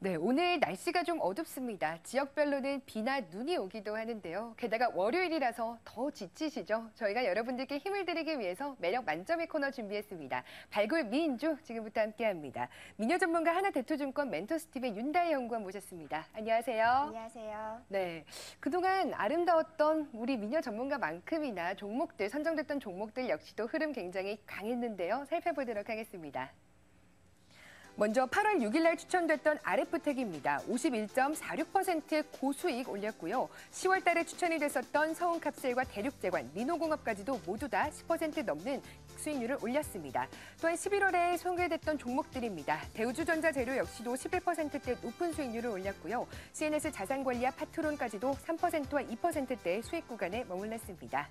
네, 오늘 날씨가 좀 어둡습니다. 지역별로는 비나 눈이 오기도 하는데요. 게다가 월요일이라서 더 지치시죠? 저희가 여러분들께 힘을 드리기 위해서 매력 만점의 코너 준비했습니다. 발굴 미인주 지금부터 함께합니다. 미녀 전문가 하나대투증권 멘토스팀의 윤다혜 연구원 모셨습니다. 안녕하세요. 안녕하세요. 네, 그동안 아름다웠던 우리 미녀 전문가만큼이나 종목들, 선정됐던 종목들 역시도 흐름 굉장히 강했는데요. 살펴보도록 하겠습니다. 먼저 8월 6일 날 추천됐던 RF텍입니다. 51.46%의 고수익 올렸고요. 10월 달에 추천이 됐었던 서운캅셀과 대륙제관, 민호공업까지도 모두 다 10% 넘는 수익률을 올렸습니다. 또한 11월에 소개됐던 종목들입니다. 대우주전자재료 역시도 11%대 높은 수익률을 올렸고요. CNS 자산관리와 파트론까지도 3%와 2%대 수익 구간에 머물렀습니다.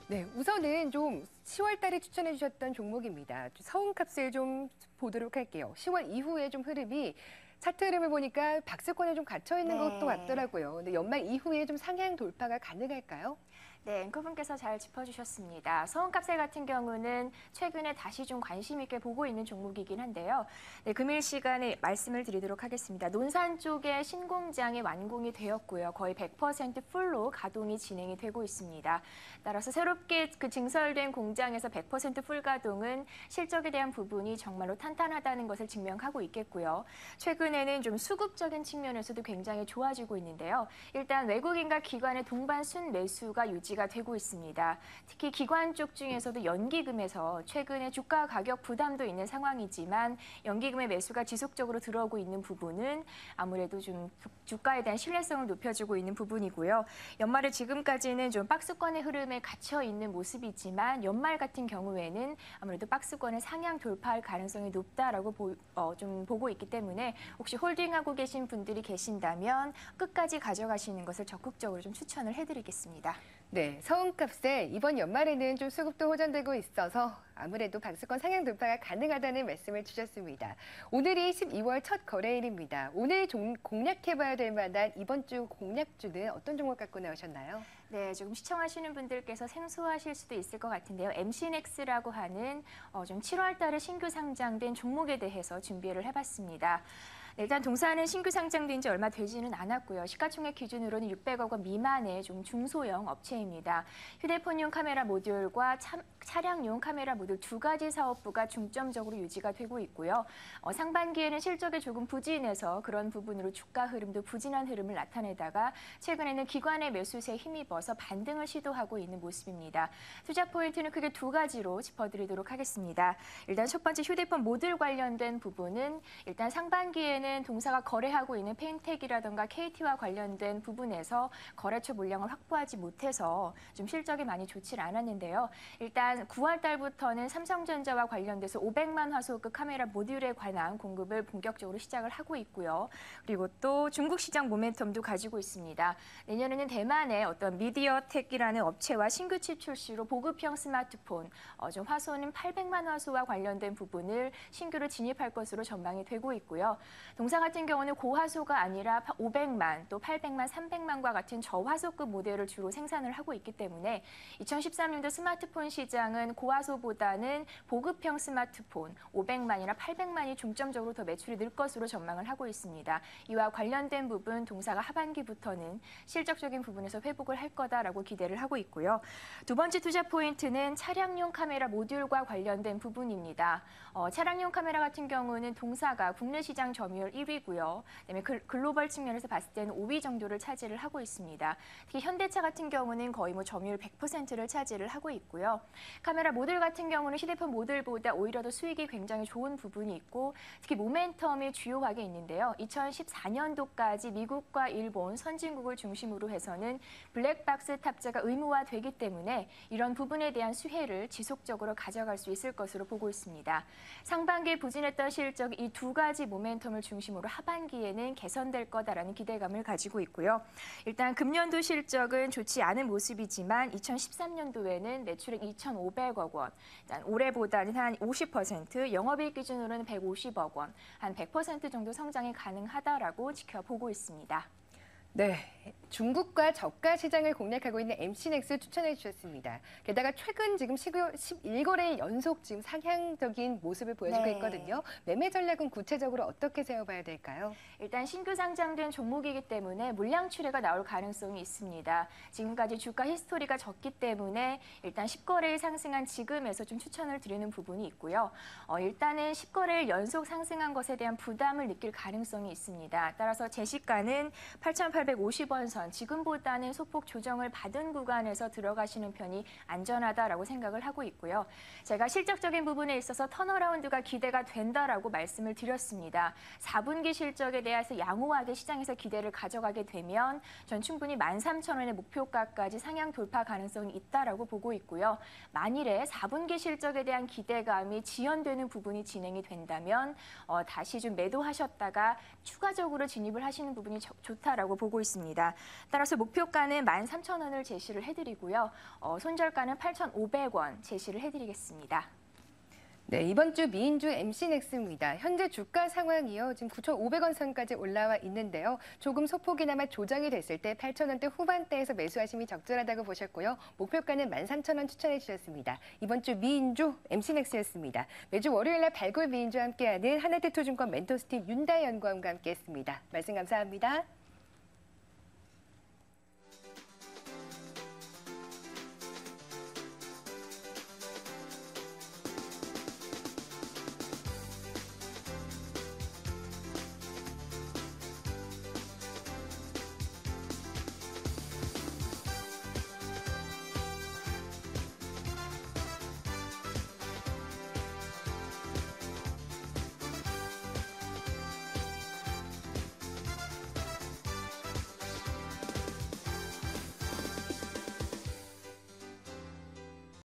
네, 우선은 좀 10월 달에 추천해 주셨던 종목입니다. 서운캅셀 좀 보도록 할게요. 10월 이후에 좀 흐름이 차트 흐름을 보니까 박스권에 좀 갇혀 있는 것도 같더라고요. 근데 연말 이후에 좀 상향 돌파가 가능할까요? 네, 앵커분께서 잘 짚어주셨습니다. 서운캅셀 같은 경우는 최근에 다시 좀 관심 있게 보고 있는 종목이긴 한데요. 네, 금일 시간에 말씀을 드리도록 하겠습니다. 논산 쪽에 신공장이 완공이 되었고요. 거의 100% 풀로 가동이 진행이 되고 있습니다. 따라서 새롭게 증설된 공장에서 100% 풀 가동은 실적에 대한 부분이 정말로 탄탄하다는 것을 증명하고 있겠고요. 최근에는 좀 수급적인 측면에서도 굉장히 좋아지고 있는데요. 일단 외국인과 기관의 동반 순매수가 유지가 되고 있습니다. 특히 기관 쪽 중에서도 연기금에서 최근에 주가 가격 부담도 있는 상황이지만 연기금의 매수가 지속적으로 들어오고 있는 부분은 아무래도 좀 주가에 대한 신뢰성을 높여주고 있는 부분이고요. 연말에 지금까지는 좀 박스권의 흐름에 갇혀 있는 모습이지만 연말 같은 경우에는 아무래도 박스권을 상향 돌파할 가능성이 높다라고 좀 보고 있기 때문에 혹시 홀딩하고 계신 분들이 계신다면 끝까지 가져가시는 것을 적극적으로 좀 추천을 해드리겠습니다. 네, 서운캅셀 이번 연말에는 좀 수급도 호전되고 있어서 아무래도 박스권 상향 돌파가 가능하다는 말씀을 주셨습니다. 오늘이 12월 첫 거래일입니다. 오늘 공략해봐야 될 만한 이번 주 공략주는 어떤 종목 갖고 나오셨나요? 네, 조금 시청하시는 분들께서 생소하실 수도 있을 것 같은데요. MC넥스라고 하는 좀 7월 달에 신규 상장된 종목에 대해서 준비를 해봤습니다. 일단 동사는 신규 상장된 지 얼마 되지는 않았고요. 시가총액 기준으로는 600억 원 미만의 좀 중소형 업체입니다. 휴대폰용 카메라 모듈과 차량용 카메라 모듈 두 가지 사업부가 중점적으로 유지가 되고 있고요. 상반기에는 실적이 조금 부진해서 그런 부분으로 주가 흐름도 부진한 흐름을 나타내다가 최근에는 기관의 매수세에 힘입어서 반등을 시도하고 있는 모습입니다. 투자 포인트는 크게 두 가지로 짚어드리도록 하겠습니다. 일단 첫 번째 휴대폰 모듈 관련된 부분은 일단 상반기에는 동사가 거래하고 있는 펜텍이라든가 KT와 관련된 부분에서 거래처 물량을 확보하지 못해서 좀 실적이 많이 좋지 않았는데요. 일단 9월 달부터는 삼성전자와 관련돼서 500만 화소급 카메라 모듈에 관한 공급을 본격적으로 시작을 하고 있고요. 그리고 또 중국 시장 모멘텀도 가지고 있습니다. 내년에는 대만의 어떤 미디어텍이라는 업체와 신규 칩 출시로 보급형 스마트폰, 좀 화소는 800만 화소와 관련된 부분을 신규로 진입할 것으로 전망이 되고 있고요. 동사 같은 경우는 고화소가 아니라 500만, 또 800만, 300만과 같은 저화소급 모델을 주로 생산을 하고 있기 때문에 2013년도 스마트폰 시장은 고화소보다는 보급형 스마트폰 500만이나 800만이 중점적으로 더 매출이 늘 것으로 전망을 하고 있습니다. 이와 관련된 부분 동사가 하반기부터는 실적적인 부분에서 회복을 할 거다라고 기대를 하고 있고요. 두 번째 투자 포인트는 차량용 카메라 모듈과 관련된 부분입니다. 차량용 카메라 같은 경우는 동사가 국내 시장 점유율 1위고요. 그다음에 글로벌 측면에서 봤을 때는 5위 정도를 차지를 하고 있습니다. 특히 현대차 같은 경우는 거의 점유율 100%를 차지를 하고 있고요. 카메라 모듈 같은 경우는 휴대폰 모듈보다 오히려 더 수익이 굉장히 좋은 부분이 있고 특히 모멘텀이 주요하게 있는데요. 2014년도까지 미국과 일본 선진국을 중심으로 해서는 블랙박스 탑재가 의무화되기 때문에 이런 부분에 대한 수혜를 지속적으로 가져갈 수 있을 것으로 보고 있습니다. 상반기에 부진했던 실적 이 두 가지 모멘텀을 중심으로 하반기에는 개선될 거다라는 기대감을 가지고 있고요. 일단 금년도 실적은 좋지 않은 모습이지만 2013년도에는 매출액 2,500억 원, 일단 올해보다는 한 50%, 영업이익 기준으로는 150억 원, 한 100% 정도 성장이 가능하다라고 지켜보고 있습니다. 네, 중국과 저가 시장을 공략하고 있는 MC넥스 추천해 주셨습니다. 게다가 최근 지금 11거래일 연속 지금 상향적인 모습을 보여주고 네. 있거든요. 매매 전략은 구체적으로 어떻게 세워봐야 될까요? 일단 신규 상장된 종목이기 때문에 물량 출회가 나올 가능성이 있습니다. 지금까지 주가 히스토리가 적기 때문에 일단 10거래일 상승한 지금에서 좀 추천을 드리는 부분이 있고요. 일단은 10거래일 연속 상승한 것에 대한 부담을 느낄 가능성이 있습니다. 따라서 제시가는 8,850원 선, 지금보다는 소폭 조정을 받은 구간에서 들어가시는 편이 안전하다라고 생각을 하고 있고요. 제가 실적적인 부분에 있어서 턴어라운드가 기대가 된다라고 말씀을 드렸습니다. 4분기 실적에 대해서 양호하게 시장에서 기대를 가져가게 되면 전 충분히 13,000원의 목표가까지 상향 돌파 가능성이 있다라고 보고 있고요. 만일에 4분기 실적에 대한 기대감이 지연되는 부분이 진행이 된다면 다시 좀 매도하셨다가 추가적으로 진입을 하시는 부분이 좋다라고 보고 있습니다. 따라서 목표가는 13,000원을 제시를 해드리고요. 손절가는 8,500원 제시를 해드리겠습니다. 네, 이번 주 미인주 MC넥스입니다. 현재 주가 상황이요. 지금 9,500원 선까지 올라와 있는데요. 조금 소폭이나마 조정이 됐을 때 8,000원대 후반대에서 매수하심이 적절하다고 보셨고요. 목표가는 13,000원 추천해 주셨습니다. 이번 주 미인주 MC넥스였습니다. 매주 월요일 날 발굴 미인주와 함께하는 하나대투증권 멘토스팀 윤다연구원과 함께했습니다. 말씀 감사합니다.